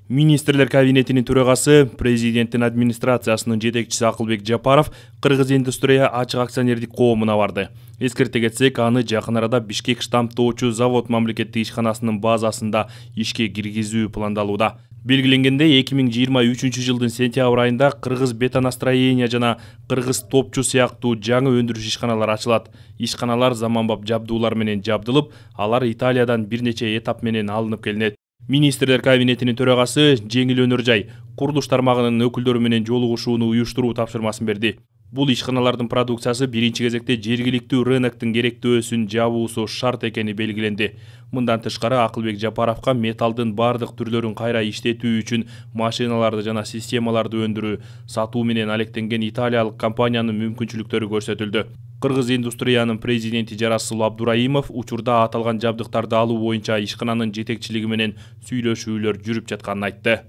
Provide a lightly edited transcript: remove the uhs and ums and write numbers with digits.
Министрлер кабинетинин төрагасы, президенттин администрациясынын жетекчиси Акылбек Жапаров Кыргыз индустрия ачык акционердик коомуна барды. Эскерте кетсек, аны жакын арада Бишкек штамптоочу завод мамлекеттик ишканасынын базасында ишке киргизүү пландалууда. Белгиленгендей, 2023 жылдын сентябрь айында Кыргыз бетоностроение жана Кыргыз топчу сыяктуу жаңы өндүрүш ишканалар ачылат. Ишканалар заманбап жабдуулар менен жабдылып, алар Италиядан бир нече этап менен алынып келинет. Министрлер кабинетинин төрагасы жеңил өнөр жай, курулуш тармагынын өкүлдөрү менен жолугушууну уюштуруу тапшырмасын берди. Бул ишканалардын продукциясы биринчи кезекте жергиликтүү рыноктун керектөөсүн жабуусу шарт экени белгиленди. Мындан тышкары Акылбек Жапаровго металдын бардык түрлөрүн кайра иштетүү үчүн машиналарды жана системаларды өндүрүү, сатуу менен алектенген италиялык компаниянын мүмкүнчүлүктөрү көрсөтүлдү. Кыргыз индустриянын президенти Жарасыл Абдураимов учурда аталган жабдыктарды алуу боюнча ишкананын жетекчилиги менен сүйлөшүүлөр жүрүп жатканын айтты.